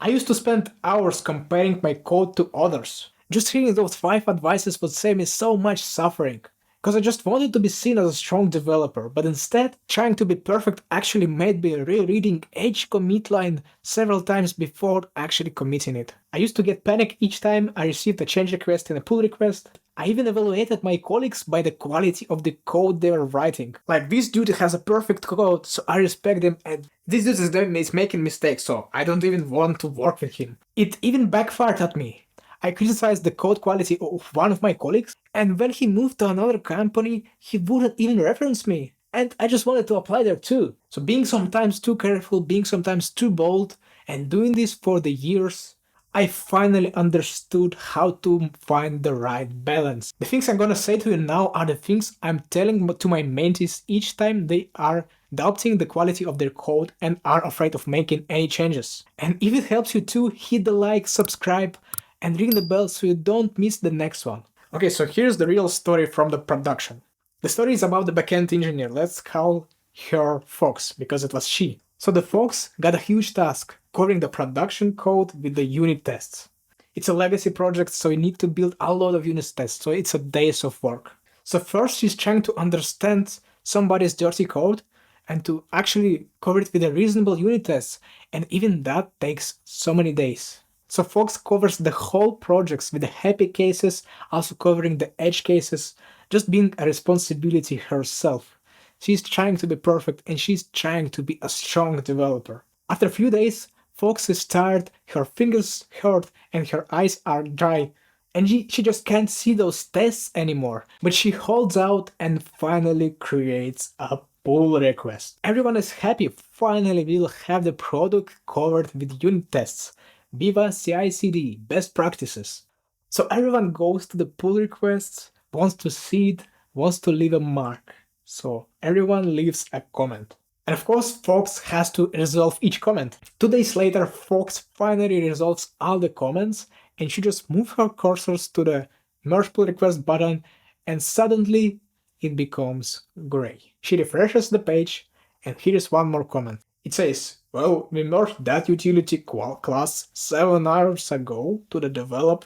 I used to spend hours comparing my code to others. Just hearing those 5 advices would save me so much suffering. Because I just wanted to be seen as a strong developer, but instead, trying to be perfect actually made me rereading each commit line several times before actually committing it. I used to get panic each time I received a change request in a pull request. I even evaluated my colleagues by the quality of the code they were writing. Like, this dude has a perfect code, so I respect him, and this dude is making mistakes, so I don't even want to work with him. It even backfired at me. I criticized the code quality of one of my colleagues, and when he moved to another company, he wouldn't even reference me. And I just wanted to apply there too. So being sometimes too careful, being sometimes too bold, and doing this for the years, I finally understood how to find the right balance. The things I'm gonna say to you now are the things I'm telling to my mentees each time they are doubting the quality of their code and are afraid of making any changes. And if it helps you too, hit the like, subscribe, and ring the bell so you don't miss the next one. Okay, so here's the real story from the production. The story is about the backend engineer. Let's call her Fox, because it was she. So the Fox got a huge task, covering the production code with the unit tests. It's a legacy project, so you need to build a lot of unit tests, so it's a days of work. So first she's trying to understand somebody's dirty code and to actually cover it with a reasonable unit test, and even that takes so many days. So Fox covers the whole projects with the happy cases, also covering the edge cases, just being a responsibility herself. She's trying to be perfect and she's trying to be a strong developer. After a few days, Fox is tired, her fingers hurt, and her eyes are dry, and she just can't see those tests anymore. But she holds out and finally creates a pull request. Everyone is happy, finally we'll have the product covered with unit tests. Viva CI/CD, best practices. So everyone goes to the pull requests, wants to see it, wants to leave a mark. So everyone leaves a comment. And of course, Fox has to resolve each comment. 2 days later, Fox finally resolves all the comments, and she just moves her cursors to the merge pull request button, and suddenly it becomes gray. She refreshes the page, and here's one more comment. It says, well, we merged that utility class 7 hours ago to the develop,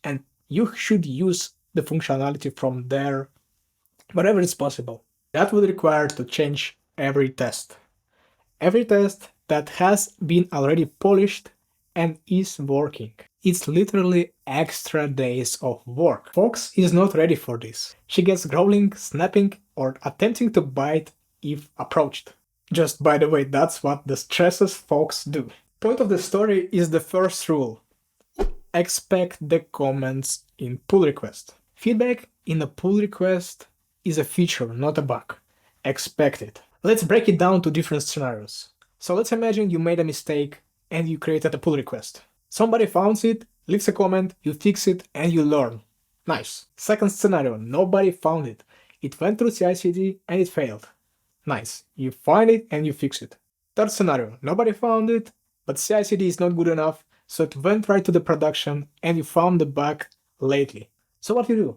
and you should use the functionality from there wherever it's possible. That would require to change every test. Every test that has been already polished and is working. It's literally extra days of work. Fox is not ready for this. She gets growling, snapping, or attempting to bite if approached. Just by the way, that's what the stresses Fox do. Point of the story is the first rule. Expect the comments in pull request. Feedback in a pull request is a feature, not a bug. Expect it. Let's break it down to different scenarios. So let's imagine you made a mistake and you created a pull request. Somebody finds it, leaves a comment, you fix it, and you learn. Nice. Second scenario, nobody found it. It went through CI/CD and it failed. Nice. You find it and you fix it. Third scenario, nobody found it, but CI/CD is not good enough, so it went right to the production and you found the bug lately. So what you do?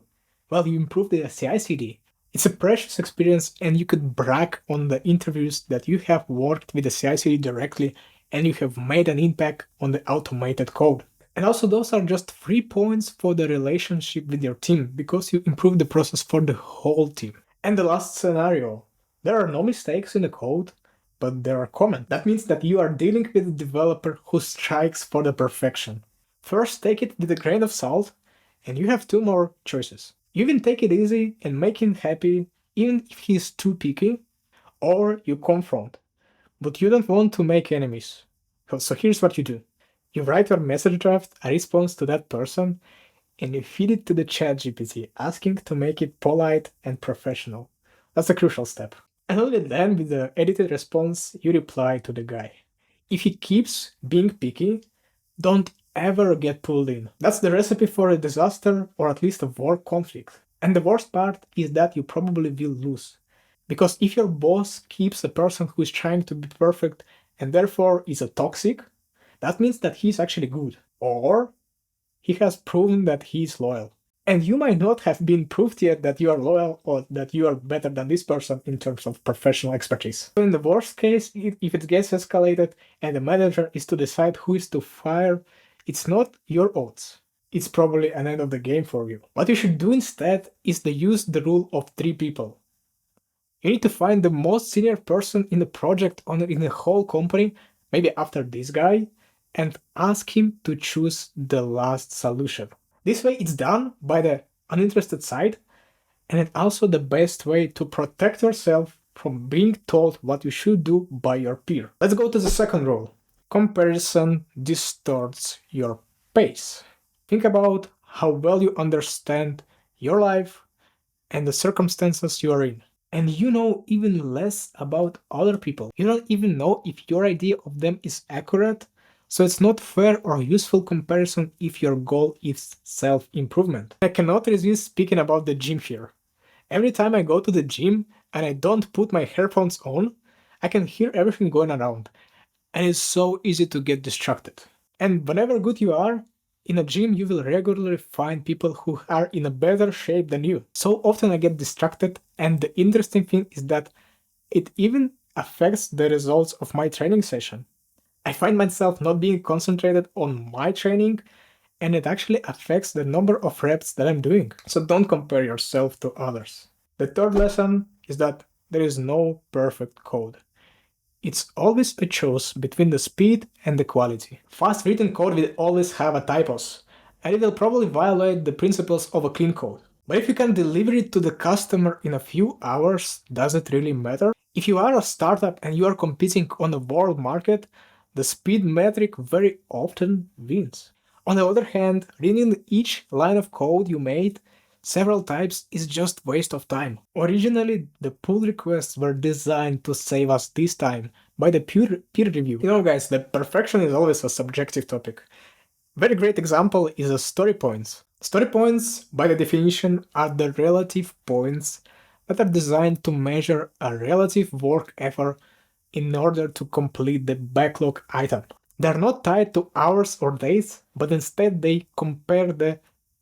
Well, you improve the CI/CD. It's a precious experience, and you could brag on the interviews that you have worked with the CI/CD directly and you have made an impact on the automated code. And also those are just 3 points for the relationship with your team, because you improve the process for the whole team. And the last scenario, there are no mistakes in the code, but there are comments. That means that you are dealing with a developer who strikes for the perfection. First, take it with a grain of salt, and you have 2 more choices. You can take it easy and make him happy even if he's too picky, or you confront. But you don't want to make enemies. So here's what you do. You write your message draft, a response to that person, and you feed it to the ChatGPT, asking to make it polite and professional. That's a crucial step. And only then, with the edited response, you reply to the guy. If he keeps being picky, don't ever get pulled in. That's the recipe for a disaster, or at least a work conflict. And the worst part is that you probably will lose. Because if your boss keeps a person who is trying to be perfect and therefore is a toxic, that means that he's actually good. Or he has proven that he's loyal. And you might not have been proved yet that you are loyal or that you are better than this person in terms of professional expertise. So in the worst case, if it gets escalated and the manager is to decide who is to fire, it's not your odds. It's probably an end of the game for you. What you should do instead is to use the rule of 3 people. You need to find the most senior person in the project or in the whole company, maybe after this guy, and ask him to choose the last solution. This way it's done by the uninterested side, and it's also the best way to protect yourself from being told what you should do by your peer. Let's go to the second rule. Comparison distorts your pace. Think about how well you understand your life and the circumstances you are in. And you know even less about other people. You don't even know if your idea of them is accurate, so it's not fair or useful comparison if your goal is self-improvement. I cannot resist speaking about the gym here. Every time I go to the gym and I don't put my headphones on, I can hear everything going around, and it's so easy to get distracted. And whenever good you are, in a gym you will regularly find people who are in a better shape than you. So often I get distracted, and the interesting thing is that it even affects the results of my training session. I find myself not being concentrated on my training, and it actually affects the number of reps that I'm doing. So don't compare yourself to others. The third lesson is that there is no perfect code. It's always a choice between the speed and the quality. Fast written code will always have a typos, and it will probably violate the principles of a clean code. But if you can deliver it to the customer in a few hours, does it really matter? If you are a startup and you are competing on a world market, the speed metric very often wins. On the other hand, reading each line of code you made several times is just waste of time. Originally, the pull requests were designed to save us this time by the peer review. You know guys, the perfection is always a subjective topic. Very great example is a story points. Story points, by the definition, are the relative points that are designed to measure a relative work effort in order to complete the backlog item. They're not tied to hours or days, but instead they compare the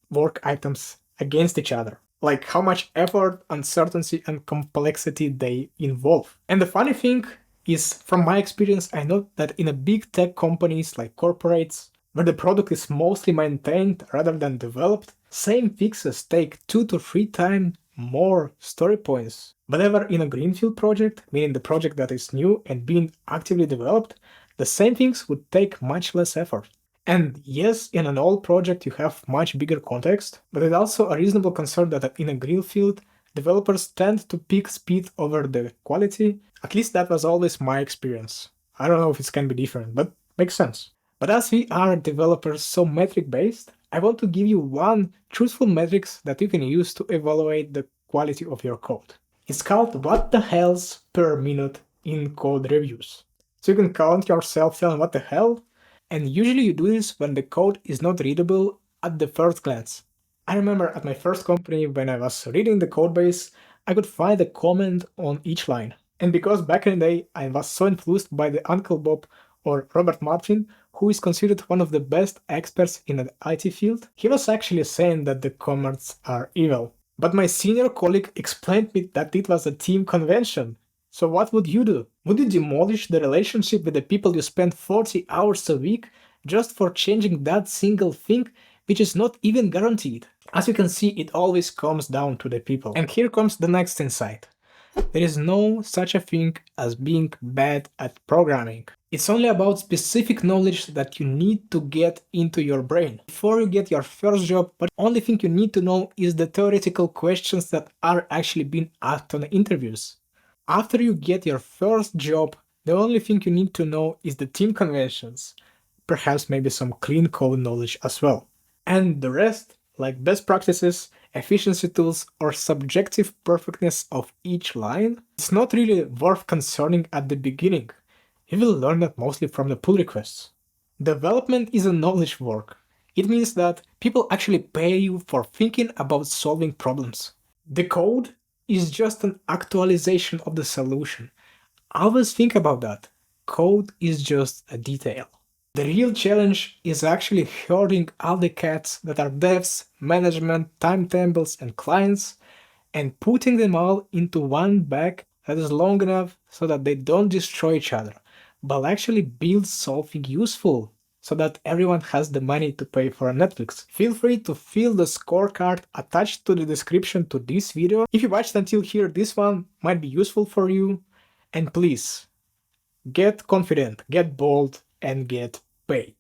work items against each other, like how much effort, uncertainty, and complexity they involve. And the funny thing is, from my experience, I know that in a big tech companies like corporates, where the product is mostly maintained rather than developed, same fixes take 2 to 3 times more story points. Whenever in a greenfield project, meaning the project that is new and being actively developed, the same things would take much less effort. And yes, in an old project you have much bigger context, but it's also a reasonable concern that in a greenfield, developers tend to pick speed over the quality. At least that was always my experience. I don't know if it can be different, but makes sense. But as we are developers so metric based, I want to give you one truthful metrics that you can use to evaluate the quality of your code. It's called what the hells per minute in code reviews. So you can count yourself telling what the hell, and usually you do this when the code is not readable at the first glance. I remember at my first company when I was reading the codebase, I could find a comment on each line. And because back in the day I was so influenced by the Uncle Bob or Robert Martin, who is considered one of the best experts in the IT field, he was actually saying that the comments are evil. But my senior colleague explained me that it was a team convention. So what would you do? Would you demolish the relationship with the people you spend 40 hours a week just for changing that single thing, which is not even guaranteed? As you can see, it always comes down to the people. And here comes the next insight. There is no such a thing as being bad at programming. It's only about specific knowledge that you need to get into your brain. Before you get your first job, the only thing you need to know is the theoretical questions that are actually being asked on the interviews. After you get your first job, the only thing you need to know is the team conventions, perhaps maybe some clean code knowledge as well. And the rest, like best practices, efficiency tools, or subjective perfectness of each line, it's not really worth concerning at the beginning. You will learn that mostly from the pull requests. Development is a knowledge work. It means that people actually pay you for thinking about solving problems. The code is just an actualization of the solution. Always think about that. Code is just a detail. The real challenge is actually herding all the cats that are devs, management, timetables, and clients and putting them all into one bag that is long enough so that they don't destroy each other, but actually build something useful so that everyone has the money to pay for a Netflix. Feel free to fill the scorecard attached to the description to this video. If you watched until here, this one might be useful for you. And please, get confident, get bold, and get paid.